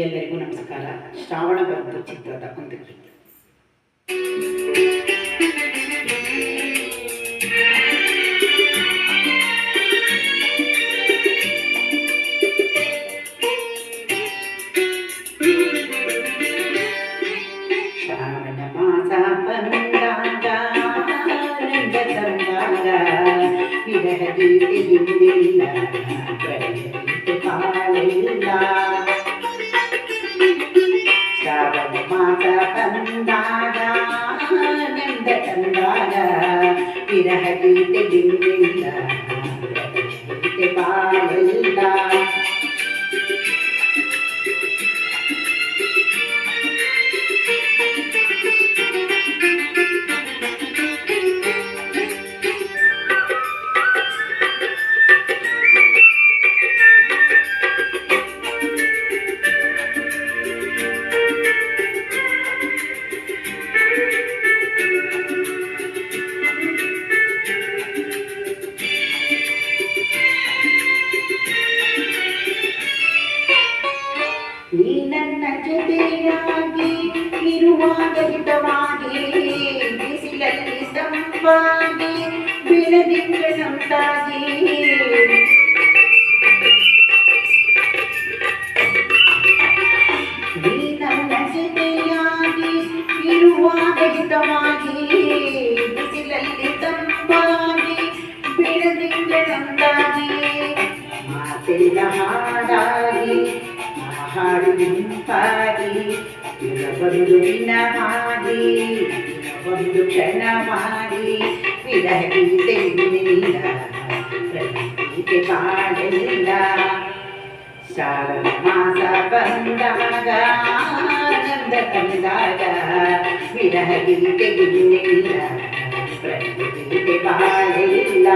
ಎಲ್ಲರಿಗೂ ನಮಸ್ಕಾರ. ಶ್ರಾವಣ ಬಂತು ಚಿತ್ರದ ಒಂದು ಗೀತೆ. ಶ್ರಾವಣ ಮಾಸ ಬಂದಾಗ ನಂದ ತಂದಾಗ ವಿರಹ ಗೀತೆ ಹಿಂದಿಲ್ಲ ಗೀತೆ ಕಾಲಿಲ್ಲ. ಶ್ರಾವಣ ಮಾಸ ಬಂದಾಗ ನಂದ ತಂದಾಗ ವಿರಹ ಗೀತೆ ಹಿಂದಿಲ್ಲ ಗೀತೆ ಕಾಲಿಲ್ಲ. ನೀ ನನ್ನ ಜೊತೆಯಾಗಿ ಇರುವಾಗ ಹಿತವಾಗಿ ಬಿಸಿಲಲ್ಲಿ ತಂಪಾಗಿ ಬೆಳದಿಂಗಳಂತಾಗಿ ನೀ ನನ್ನ ಜೊತೆಯಾಗಿ ಇರುವಾಗ ಹಿತವಾಗಿ ಬಿಸಿಲಲ್ಲಿ ತಂಪಾಗಿ ಬೆಳದಿಂಗಳಂತಾಗಿ ಮಾತೆಲ್ಲ ಹಾಡಾಗಿ ಹಾಡು ನಿಂಪಾಗಿ ಒಂದು ದಿನ ಮಾಡಿ ಒಂದು ಕ್ಷಣ ಮಾಡಿ ವಿರಹ ಗೀತೆ ಇಲ್ಲ ಗೀತೆ ಕಾಡಲಿಲ್ಲ. ಶ್ರಾವಣ ಮಾಸ ಬಂದಾಗ ನಂದ ತಂದಾಗ ವಿರಹ ಗೀತೆ ಇಲ್ಲ ಗೀತೆ ಕಾಡಲಿಲ್ಲ.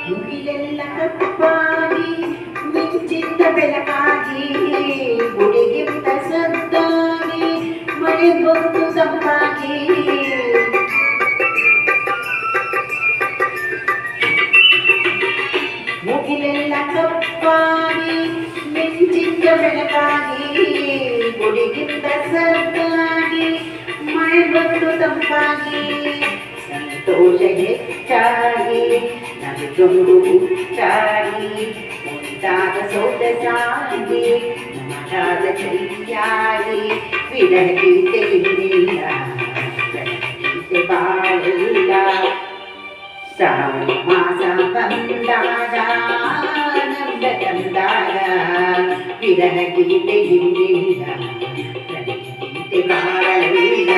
ಮುಗಿಲೆಲ್ಲ ಕಪ್ಪಾಗಿ ಮಿಂಚಿದ್ದ ಬೆಳಕಾಗಿ ಗುಡಿಗಿಂತ ಸದ್ದಾಗಿ ಮಳೆ ಬಂದು ತಂಪಾಗಿ ಮುಗಿಲೆಲ್ಲ ಕಪ್ಪಾಗಿ ಮಿಂಚಿದ್ದ ಬೆಳಕಾಗಿ ಗುಡಿಗಿಂತ ಸದ್ದಾಗಿ ಮಳೆ ಬಂದು ತಂಪಾಗಿ ಸಂತೋಷ ಹೆಚ್ಚಾಗಿ ನಮಗೊಂದು ಹುಚ್ಚಾಗಿ ಉಂಟಾದ ಸೊಗಸಾಗಿ ನಮಗಾದ ಚಳಿಯಾಗಿ ವಿರಹ ಗೀತೆ ಹಿಂದಿಲ್ಲ ಗೀತೆ ಬಾಳಿಲ್ಲ. ಶ್ರಾವಣ ಮಾಸ ಬಂದಾಗ ನಂದ ತಂದಾಗ ವಿರಹ ಗೀತೆ ಹಿಂದಿಲ್ಲ ಗೀತೆ ಬಾಳಿಲ್ಲ.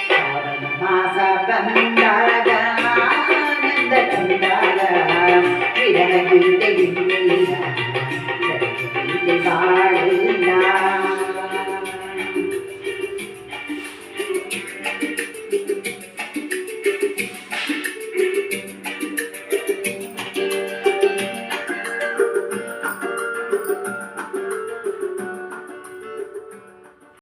ಶ್ರಾವಣ ಮಾಸ ಬಂದಾಗ ನಂದ ತಂದಾಗ ವಿರಹ ಗೀತೆ